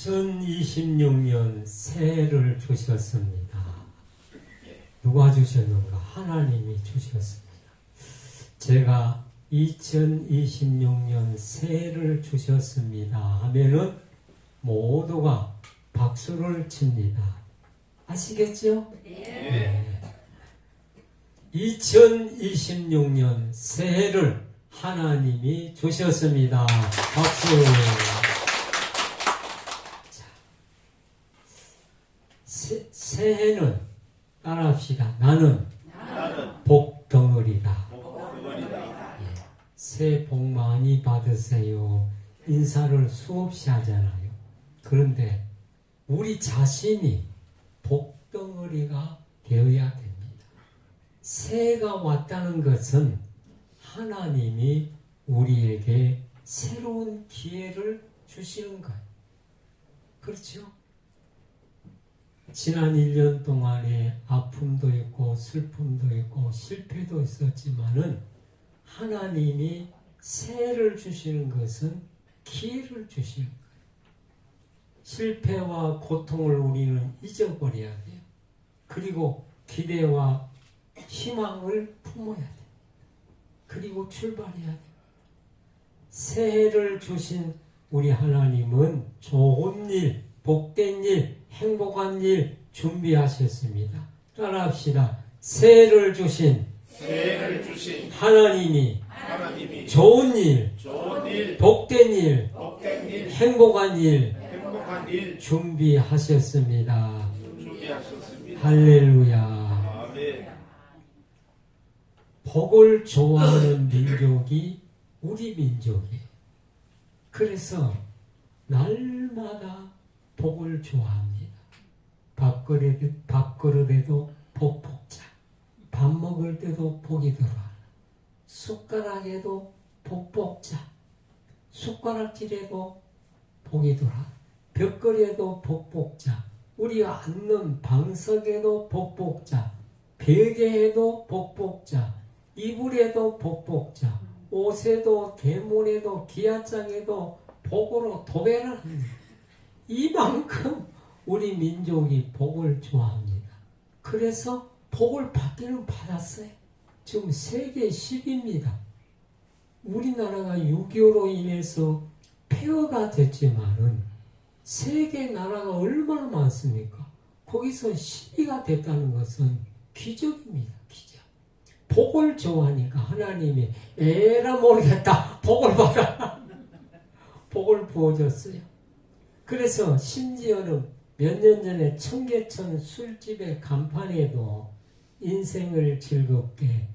2026년 새해를 주셨습니다. 누가 주셨는가? 하나님이 주셨습니다. 제가 2026년 새해를 주셨습니다 하면은 모두가 박수를 칩니다. 아시겠죠? 네. 2026년 새해를 하나님이 주셨습니다. 박수. 자, 새해는 따라합시다. 나는 복덩어리다. 예. 새해 복 많이 받으세요. 인사를 수없이 하잖아요. 그런데 우리 자신이 복덩어리가 되어야 됩니다. 새해가 왔다는 것은 하나님이 우리에게 새로운 기회를 주시는 거예요. 그렇죠? 지난 1년 동안에 아픔도 있고 슬픔도 있고 실패도 있었지만은 하나님이 새해를 주시는 것은 기회를 주시는 거예요. 실패와 고통을 우리는 잊어버려야 돼요. 그리고 기대와 희망을 품어야 돼요. 그리고 출발해야 돼요. 새해를 주신 우리 하나님은 좋은 일, 복된 일, 행복한 일 준비하셨습니다. 따라합시다. 새해를 주신 하나님이 좋은 일, 복된 일, 행복한 일 준비하셨습니다. 할렐루야. 복을 좋아하는 민족이 우리 민족이에요. 그래서 날마다 복을 좋아합니다. 밥그릇에도 복 복자. 밥 먹을 때도 복이 들어와. 숟가락에도 복 복자. 숟가락질에도 복이 들어와. 벽걸이에도 복 복자. 우리가 앉는 방석에도 복 복자. 베개에도 복 복자. 이불에도 복 복자. 옷에도 대문에도 기아장에도 복으로 도배를 합니다. 이만큼 우리 민족이 복을 좋아합니다. 그래서 복을 받기는 받았어요. 지금 세계 10위입니다. 우리나라가 6.25로 인해서 폐허가 됐지만은 세계 나라가 얼마나 많습니까? 거기서 10위가 됐다는 것은 기적입니다. 기적. 복을 좋아하니까 하나님이 에라 모르겠다. 복을 받아. 복을 부어줬어요. 그래서 심지어는 몇 년 전에 청계천 술집의 간판에도 인생을 즐겁게,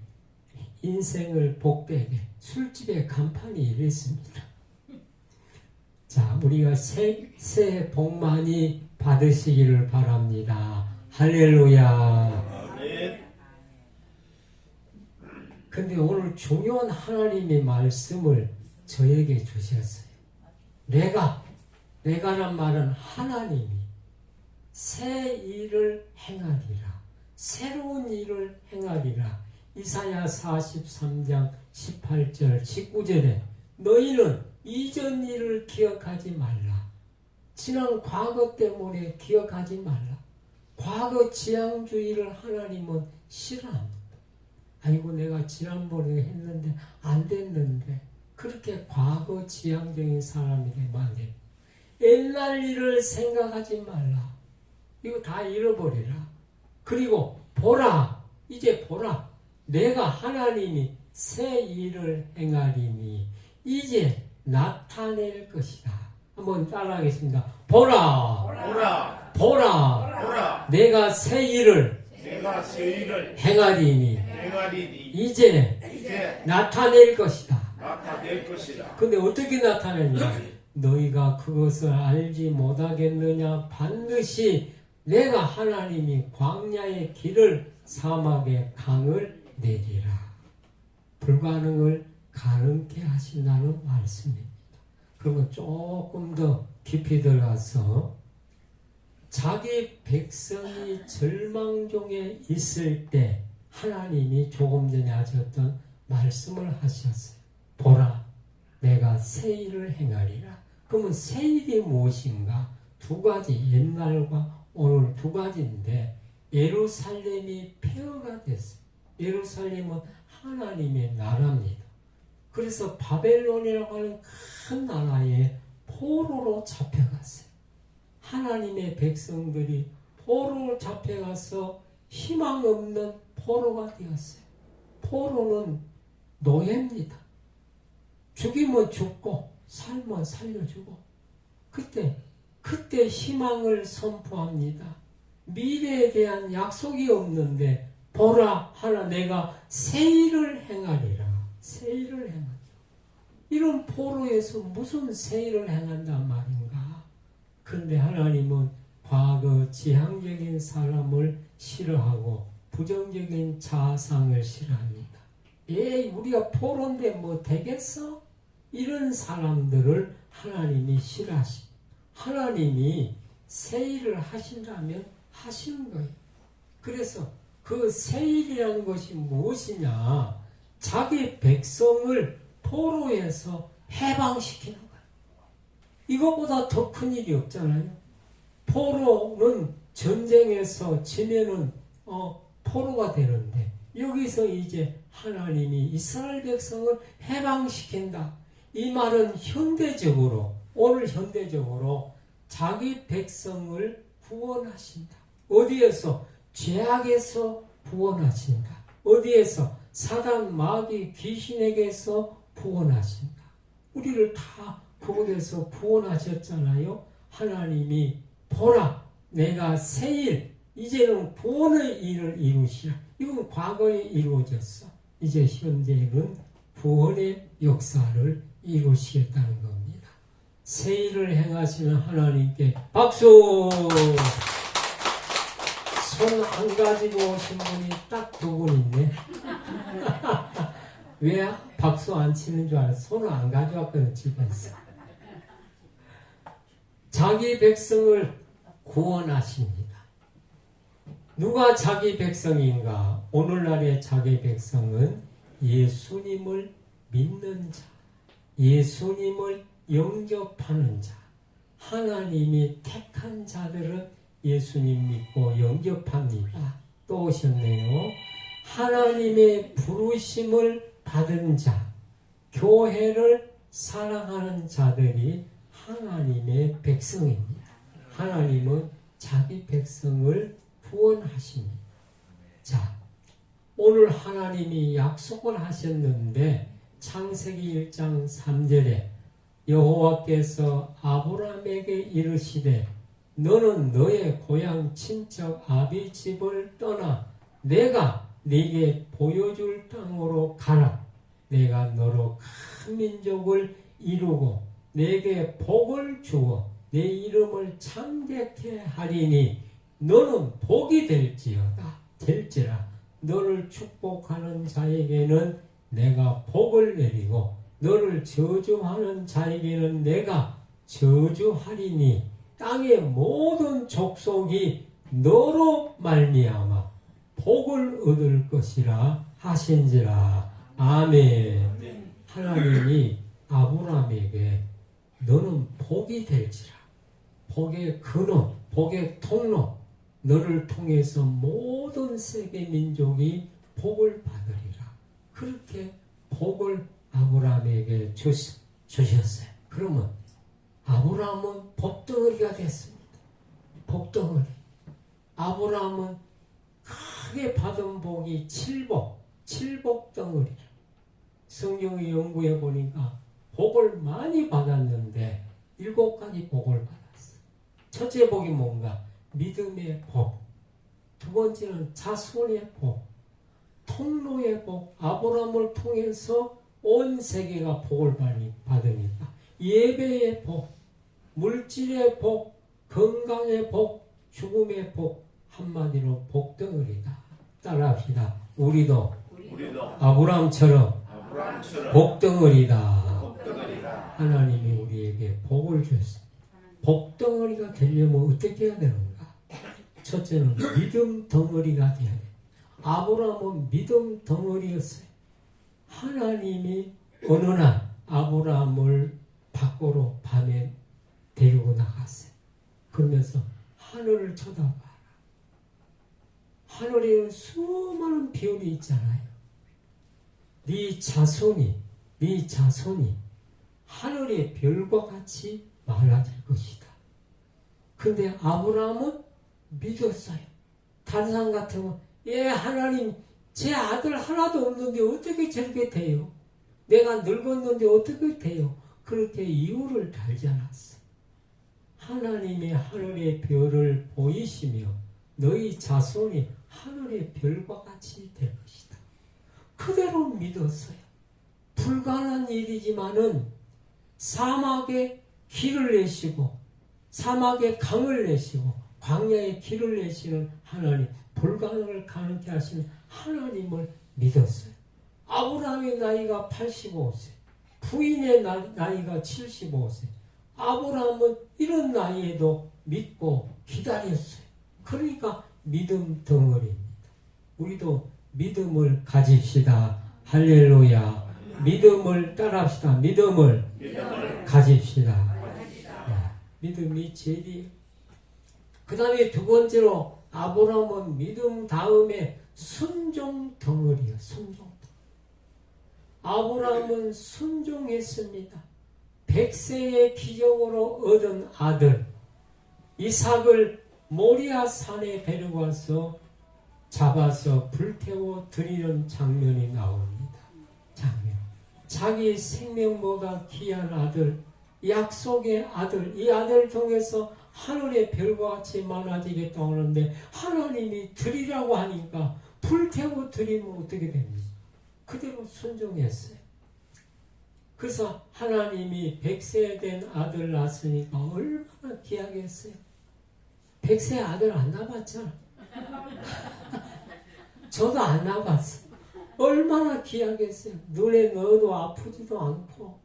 인생을 복되게 술집의 간판이 이랬습니다. 자, 우리가 새해 복 많이 받으시기를 바랍니다. 할렐루야. 근데 오늘 중요한 하나님의 말씀을 저에게 주셨어요. 내가란 말은 하나님이 새 일을 행하리라. 새로운 일을 행하리라. 이사야 43장 18절 19절에 너희는 이전 일을 기억하지 말라. 지난 과거 때문에 기억하지 말라. 과거 지향주의를 하나님은 싫어합니다. 아이고 내가 지난번에 했는데 안 됐는데 그렇게 과거 지향적인 사람이 되면 안 돼요. 옛날 일을 생각하지 말라. 이거 다 잃어버리라. 그리고 보라. 이제 보라. 내가 하나님이 새 일을 행하리니 이제 나타낼 것이다. 한번 따라하겠습니다. 보라. 내가 새 일을 행하리니 이제 나타낼 것이다. 근데 어떻게 나타내냐? 너희가 그것을 알지 못하겠느냐? 반드시 내가 하나님이 광야의 길을 사막의 강을 내리라. 불가능을 가능케 하신다는 말씀입니다. 그러면 조금 더 깊이 들어가서 자기 백성이 절망 중에 있을 때 하나님이 조금 전에 하셨던 말씀을 하셨어요. 보라, 내가 새 일을 행하리라. 그러면 새 일이 무엇인가? 두 가지, 옛날과 오늘 두 가지인데 예루살렘이 폐허가 됐어요. 예루살렘은 하나님의 나라입니다. 그래서 바벨론이라고 하는 큰 나라에 포로로 잡혀갔어요. 하나님의 백성들이 포로로 잡혀가서 희망 없는 포로가 되었어요. 포로는 노예입니다. 죽이면 죽고 살면 살려주고 그때 희망을 선포합니다. 미래에 대한 약속이 없는데 보라 하나 내가 새 일을 행하리라. 새 일을 행하리라. 이런 포로에서 무슨 새 일을 행한단 말인가? 그런데 하나님은 과거 지향적인 사람을 싫어하고 부정적인 자상을 싫어합니다. 우리가 포로인데 뭐 되겠어? 이런 사람들을 하나님이 싫어하십니다. 하나님이 새 일을 하신다면 하시는 거예요. 그래서 그 새 일이라는 것이 무엇이냐? 자기 백성을 포로에서 해방시키는 거예요. 이것보다 더 큰 일이 없잖아요. 포로는 전쟁에서 지면은 포로가 되는데 여기서 이제 하나님이 이스라엘 백성을 해방시킨다. 이 말은 현대적으로 오늘 현대적으로 자기 백성을 구원하신다. 어디에서? 죄악에서 구원하신다. 어디에서? 사단, 마귀, 귀신에게서 구원하신다. 우리를 다 그곳에서 구원하셨잖아요. 하나님이 보라 내가 새 일, 이제는 구원의 일을 이루시라. 이건 과거에 이루어졌어. 이제 현재는 구원의 역사를 이루시겠다는 겁니다. 새 일을 행하시는 하나님께 박수! 손 안 가지고 오신 분이 딱 두 분 있네. 왜 박수 안 치는 줄 알았어? 손을 안 가져왔거든, 집에서. 자기 백성을 구원하십니다. 누가 자기 백성인가? 오늘날의 자기 백성은 예수님을 믿는 자, 예수님을 영접하는 자, 하나님이 택한 자들은 예수님 믿고 영접합니다. 또 오셨네요. 하나님의 부르심을 받은 자, 교회를 사랑하는 자들이 하나님의 백성입니다. 하나님은 자기 백성을 구원하십니다. 자, 오늘 하나님이 약속을 하셨는데 창세기 1장 3절에 여호와께서 아브라함에게 이르시되 너는 너의 고향 친척 아비 집을 떠나 내가 네게 보여줄 땅으로 가라. 내가 너로 큰 민족을 이루고 네게 복을 주어 내 이름을 창대케 하리니 너는 복이 될지라. 너를 축복하는 자에게는 내가 복을 내리고 너를 저주하는 자에게는 내가 저주하리니 땅의 모든 족속이 너로 말미암아 복을 얻을 것이라 하신지라. 아멘. 하나님이 아브라함에게 너는 복이 될지라. 복의 근원, 복의 통로, 너를 통해서 모든 세계 민족이 복을 받으리라. 그렇게 복을 아브라함에게 주셨어요. 그러면 아브라함은 복덩어리가 됐습니다. 복덩어리. 아브라함은 크게 받은 복이 칠복덩어리. 성경의 연구해 보니까 복을 많이 받았는데 7가지 복을 받았어요. 첫째 복이 뭔가? 믿음의 복. 두 번째는 자손의 복. 통로의 복. 아브라함을 통해서 온 세계가 복을 받으니까 예배의 복. 물질의 복, 건강의 복, 죽음의 복, 한마디로 복덩어리다. 따라합시다. 우리도 아브라함처럼 복덩어리다. 하나님이 우리에게 복을 주셨습니다. 복덩어리가 되려면 어떻게 해야 되는가? 첫째는 믿음 덩어리가 돼야 돼. 아브라함은 믿음 덩어리였어요. 하나님이 어느 날 아브라함을 밖으로 밤에 데리고 나갔어요. 그러면서 하늘을 쳐다봐라. 하늘에는 수많은 별이 있잖아요. 네 자손이 하늘의 별과 같이 많아질 것이다. 근데 아브라함은 믿었어요. 다른 사람 같으면 하나님 제 아들 하나도 없는데 어떻게 저렇게 돼요? 내가 늙었는데 어떻게 돼요? 그렇게 이유를 달지 않았어. 하나님이 하늘의 별을 보이시며 너희 자손이 하늘의 별과 같이 될 것이다. 그대로 믿었어요. 불가능한 일이지만은 사막에 길을 내시고 사막에 강을 내시고 광야에 길을 내시는 하나님, 불가능을 가능케 하시는 하나님을 믿었어요. 아브라함의 나이가 85세, 부인의 나이가 75세. 아브라함은 이런 나이에도 믿고 기다렸어요. 그러니까 믿음 덩어리입니다. 우리도 믿음을 가집시다. 할렐루야. 믿음을 따라합시다. 믿음을 가집시다. 믿음이 제일이에요. 그 다음에 두 번째로 아브라함은 믿음 다음에 순종 덩어리예요. 순종. 아브라함은 순종했습니다. 100세의 기적으로 얻은 아들 이삭을 모리아 산에 데려가서 잡아서 불태워 드리는 장면이 나옵니다. 장면. 자기 생명보다 귀한 아들, 약속의 아들, 이 아들을 통해서 하늘의 별과 같이 많아지겠다고 하는데 하나님이 드리라고 하니까 불태워 드리면 어떻게 됩니까? 그대로 순종했어요. 그래서 하나님이 100세 된 아들 낳았으니까 얼마나 귀하겠어요. 100세 아들 안 낳았잖아. 저도 안 낳았어요. 얼마나 귀하겠어요. 눈에 넣어도 아프지도 않고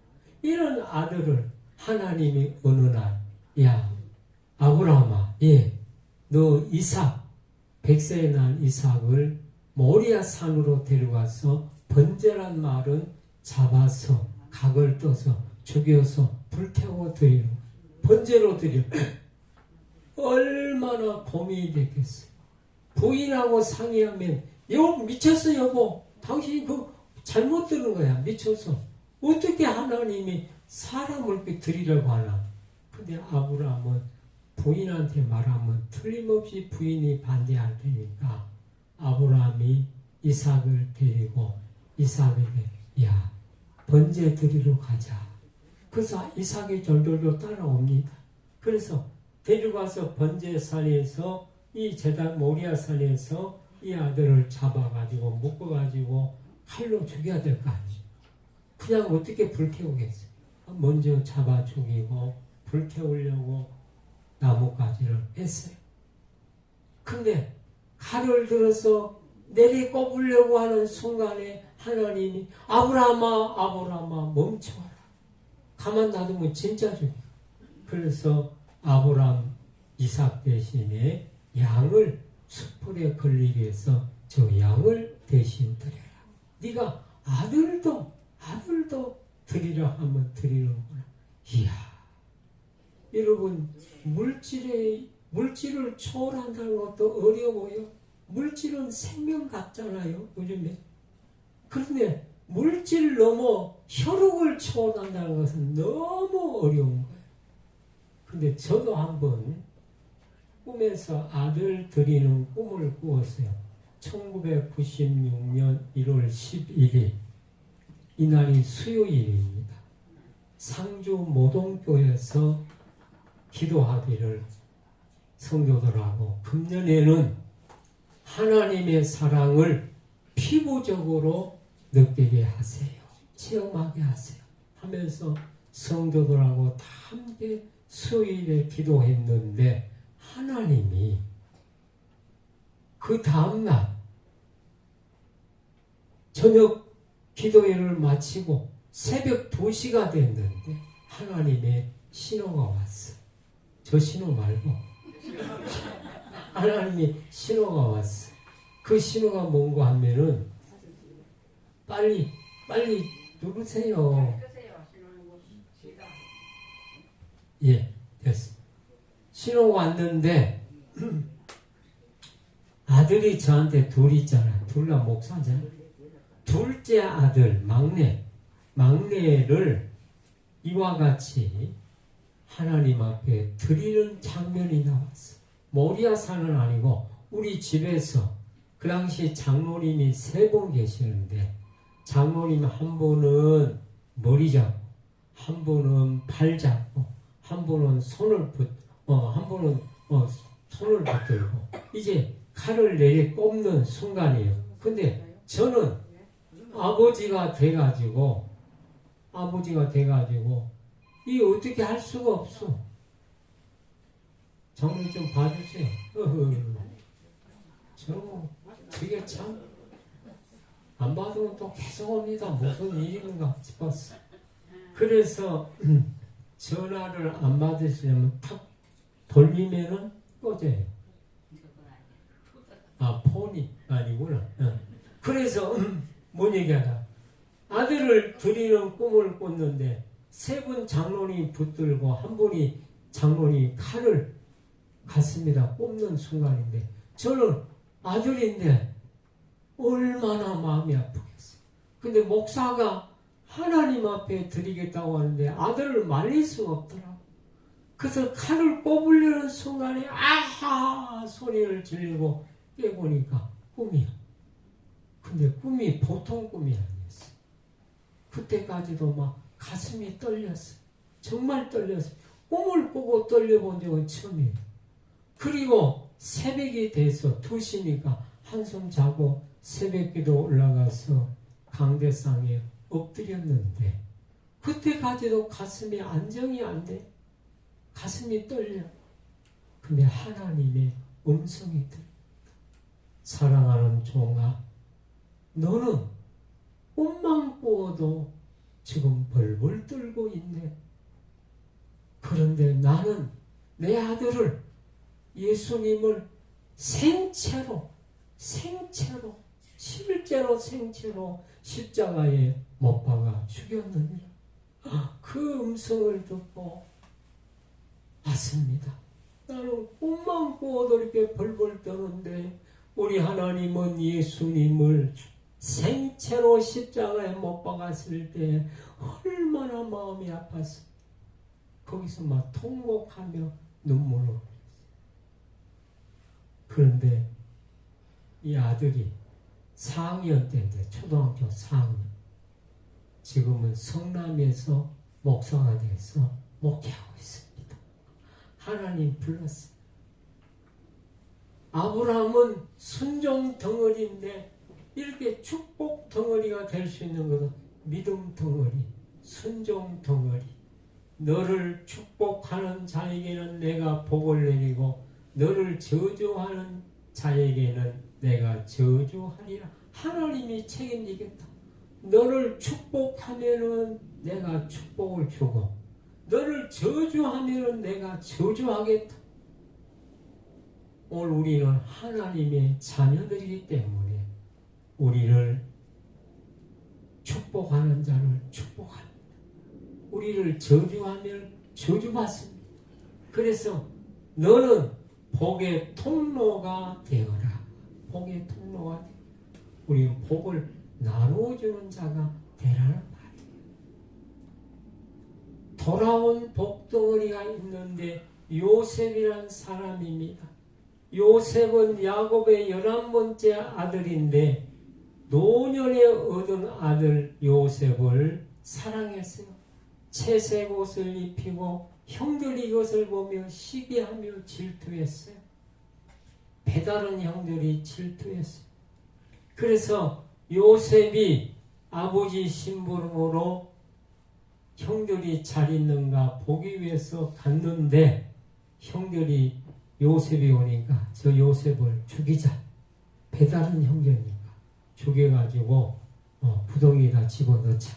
이런 아들을 하나님이 어느 날 아브라함아 너 이삭 100세에 난 이삭을 모리아 산으로 데려가서 번제란 말은 잡아서 각을 떠서 죽여서 불태워 드리는 번제로 드리는 얼마나 고민이 됐겠어요. 부인하고 상의하면 미쳤어 여보. 당신이 잘못 들은 거야. 미쳤어. 어떻게 하나님이 사람을 이렇게 드리려고 하나. 근데 아브라함은 부인한테 말하면 틀림없이 부인이 반대할 테니까 아브라함이 이삭을 데리고 이삭에게 번제 드리러 가자. 그래서 이삭이 절절로 따라옵니다. 그래서 데려가서 번제산에서 이 제단 모리아산에서 이 아들을 잡아가지고 묶어가지고 칼로 죽여야 될 거 아니에요. 그냥 어떻게 불태우겠어요. 먼저 잡아 죽이고 불태우려고 나뭇가지를 했어요. 근데 칼을 들어서 내리 꼽으려고 하는 순간에 하나님이 아브라함아 멈춰라. 가만 놔두면 진짜 죽여. 그래서 아브라함 이삭 대신에 양을 숯불에 걸리게 해서 저 양을 대신 드려라. 네가 아들도 드리라 하면 드리는구나. 이야, 여러분 물질을 초월한다는 것도 어려워요. 물질은 생명 같잖아요. 요즘에. 그런데 물질 넘어 혈육을 초월한다는 것은 너무 어려운 거예요. 근데 저도 한번 꿈에서 아들 드리는 꿈을 꾸었어요. 1996년 1월 11일 이날이 수요일입니다. 상주 모동교에서 기도하기를 성도들하고 금년에는 하나님의 사랑을 피부적으로 느끼게 하세요. 체험하게 하세요. 하면서 성도들하고 다 함께 수요일에 기도했는데 하나님이 그 다음날 저녁 기도회를 마치고 새벽 2시가 됐는데 하나님의 신호가 왔어. 저 신호 말고 하나님이 신호가 왔어. 그 신호가 뭔가 하면은 빨리 누르세요. 됐어. 신혼 왔는데 아들이 저한테 둘 있잖아요. 둘 다 목사잖아요. 둘째 아들 막내를 이와 같이 하나님 앞에 드리는 장면이 나왔어. 모리아산은 아니고 우리 집에서 그 당시 장로님이 3분 계시는데 장로님 한 분은 머리 잡고 한 분은 발 잡고 한 분은 손을 붙들고 이제 칼을 내리 꼽는 순간이에요. 근데 저는 아버지가 돼가지고 이 어떻게 할 수가 없어. 장로님 좀 봐주세요. 그게 참 안 받으면 또 계속 옵니다. 무슨 일인가 싶었어. 그래서 전화를 안 받으시려면 탁 돌리면은 꺼져요. 폰이 아니구나. 그래서 뭔 얘기하다. 아들을 드리는 꿈을 꿨는데 3분 장로님이 붙들고 한 분이 장로님이 칼을 갔습니다. 꼽는 순간인데 저는 아들인데 얼마나 마음이 아프겠어요. 근데 목사가 하나님 앞에 드리겠다고 하는데 아들을 말릴 수가 없더라고. 그래서 칼을 꼽으려는 순간에 아하 소리를 지르고 깨보니까 꿈이야. 근데 꿈이 보통 꿈이 아니었어. 그때까지도 막 가슴이 떨렸어. 정말 떨렸어. 꿈을 보고 떨려본 적은 처음이에요. 그리고 새벽이 돼서 2시니까 한숨 자고 새벽기도 올라가서 강대상에 엎드렸는데 그때까지도 가슴이 안정이 안 돼. 가슴이 떨려. 근데 하나님의 음성이 들려. 사랑하는 종아, 너는 꿈만 꾸어도 지금 벌벌 떨고 있네. 그런데 나는 내 아들을 예수님을 실제로 생체로 십자가에 못 박아 죽였느니라. 그 음성을 듣고 왔습니다. 나는 꿈만 꾸어도 이렇게 벌벌 떠는데 우리 하나님은 예수님을 생체로 십자가에 못 박았을 때 얼마나 마음이 아팠어. 거기서 막 통곡하며 눈물을 흘렸어요. 그런데 이 아들이 4학년 때인데 초등학교 4학년 지금은 성남에서 목사가 돼서 목회하고 있습니다. 하나님 불렀어요. 아브라함은 순종 덩어리인데 이렇게 축복 덩어리가 될 수 있는 것은 믿음 덩어리, 순종 덩어리. 너를 축복하는 자에게는 내가 복을 내리고 너를 저주하는 자에게는 내가 저주하리라. 하나님이 책임지겠다. 너를 축복하면은 내가 축복을 주고 너를 저주하면은 내가 저주하겠다. 오늘 우리는 하나님의 자녀들이기 때문에 우리를 축복하는 자를 축복합니다. 우리를 저주하면 저주받습니다. 그래서 너는 복의 통로가 되어라. 복의 통로가 되어라. 우리는 복을 나누어주는 자가 되라는 말이에요. 돌아온 복덩어리가 있는데 요셉이란 사람입니다. 요셉은 야곱의 11번째 아들인데 노년에 얻은 아들 요셉을 사랑했어요. 채색 옷을 입히고 형들이 이것을 보며 시기하며 질투했어요. 배다른 형들이 질투했어요. 그래서 요셉이 아버지 심부름으로 형들이 잘 있는가 보기 위해서 갔는데 형들이 요셉이 오니까 저 요셉을 죽이자. 배다른 형제니까 죽여가지고 구덩이에다 집어넣자.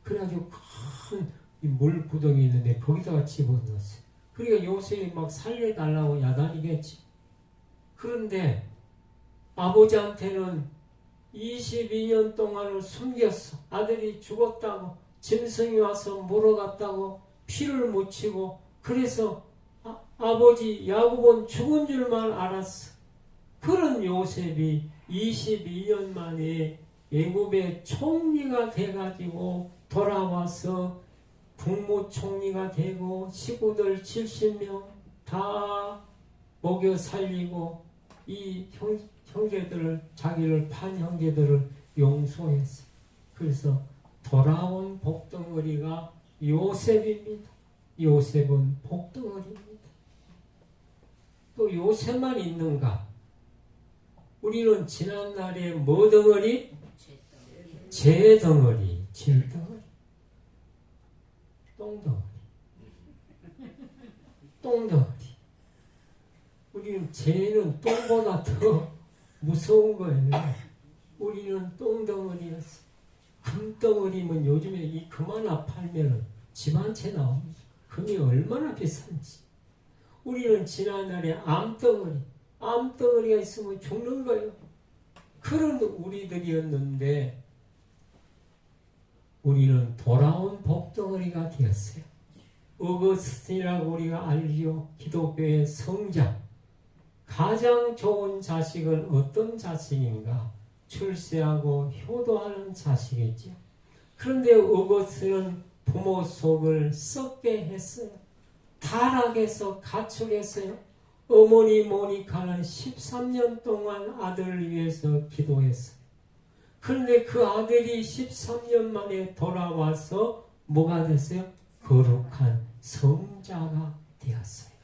그래가지고 큰 물 구덩이 있는데 거기다가 집어넣었어요. 그러니까 요셉이 막 살려달라고 야단이겠지. 그런데 아버지한테는 22년 동안을 숨겼어. 아들이 죽었다고 짐승이 와서 물어갔다고 피를 묻히고 그래서 아버지 야곱은 죽은 줄만 알았어. 그런 요셉이 22년 만에 애굽의 총리가 돼가지고 돌아와서 국무총리가 되고 식구들 70명 다 먹여 살리고 이 형제들을, 자기를 판 형제들을 용서했어. 그래서 돌아온 복덩어리가 요셉입니다. 요셉은 복덩어리입니다. 또 요셉만 있는가? 우리는 지난날에 뭐 덩어리? 재덩어리, 질덩어리, 똥덩어리, 똥덩어리. 우리는 재는 똥보다 더 무서운 거예요. 우리는 똥덩어리였어. 금덩어리면 요즘에 이 금 하나 팔면 집 한 채 나옵니다. 금이 얼마나 비싼지. 우리는 지난날에 암덩어리가 있으면 죽는 거예요. 그런 우리들이었는데 우리는 돌아온 복덩어리가 되었어요. 어거스틴이라고 우리가 알지요. 기독교의 성자. 가장 좋은 자식은 어떤 자식인가? 출세하고 효도하는 자식이죠. 그런데 어거스틴은 부모 속을 썩게 했어요. 타락해서 가출했어요. 어머니 모니카는 13년 동안 아들을 위해서 기도했어요. 그런데 그 아들이 13년 만에 돌아와서 뭐가 됐어요? 거룩한 성자가 되었어요.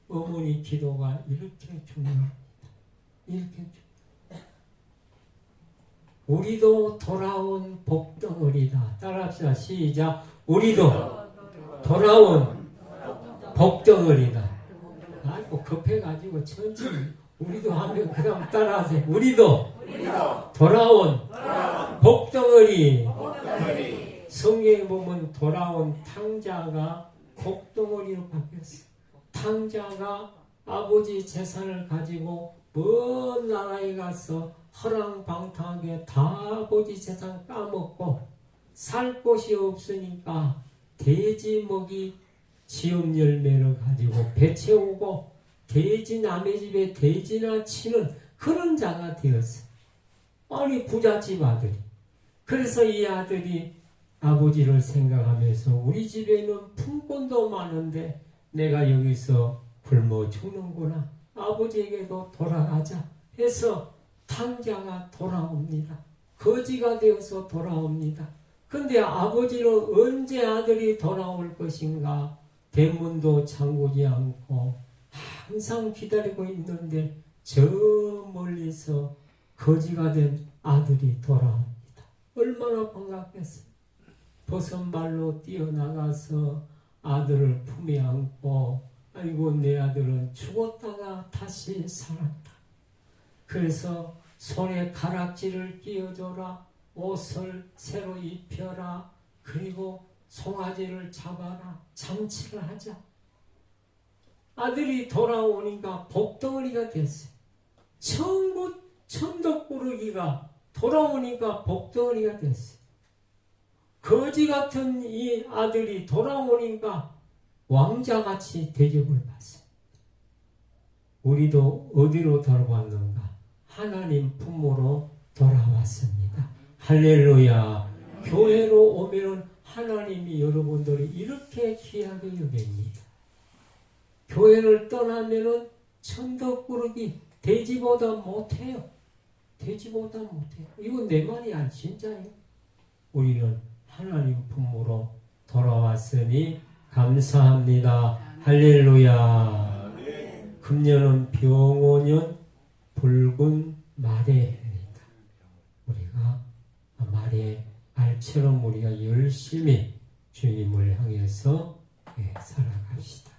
어머니 기도가 이렇게 중요합니다. 이렇게 중요합니다. 우리도 돌아온 복덩어리다. 따라합시다. 시작. 우리도 돌아온 복덩어리다. 아이고 급해가지고 천천히 우리도 하면 그 다음 따라하세요. 우리도 돌아온 복덩어리. 성경에 보면 돌아온 탕자가 복덩어리로 바뀌었어요. 탕자가 아버지 재산을 가지고 먼 나라에 가서 허랑방탕하게 다 아버지 재산 까먹고 살 곳이 없으니까 돼지 먹이 지음 열매를 가지고 배 채우고 돼지 남의 집에 돼지나 치는 그런 자가 되었어요. 아니 부잣집 아들이. 그래서 이 아들이 아버지를 생각하면서 우리 집에는 품권도 많은데 내가 여기서 굶어 죽는구나. 아버지에게도 돌아가자 해서 탕자가 돌아옵니다. 거지가 되어서 돌아옵니다. 근데 아버지는 언제 아들이 돌아올 것인가? 대문도 잠그지 않고 항상 기다리고 있는데 저 멀리서 거지가 된 아들이 돌아옵니다. 얼마나 반갑겠어요. 버선발로 뛰어나가서 아들을 품에 안고 아이고 내 아들은 죽었다가 다시 살았다. 그래서 손에 가락지를 끼워줘라. 옷을 새로 입혀라. 그리고 송아지를 잡아라. 잔치를 하자. 아들이 돌아오니까 복덩어리가 됐어요. 천덕꾸러기가 돌아오니까 복덩어리가 됐어요. 거지 같은 이 아들이 돌아오니까 왕자같이 대접을 받습니다. 우리도 어디로 돌아왔는가? 하나님 품으로 돌아왔습니다. 할렐루야. 교회로 오면은 하나님이 여러분들이 이렇게 귀하게 여깁니다. 교회를 떠나면은 천덕꾸러기 돼지보다 못해요. 돼지보다 못해요. 이건 내 말이 아니야. 진짜예요. 우리는 하나님 품으로 돌아왔으니 감사합니다. 할렐루야. 금년은 병오년 붉은 말의 해입니다. 우리가 말의 알처럼 우리가 열심히 주님을 향해서 살아갑시다.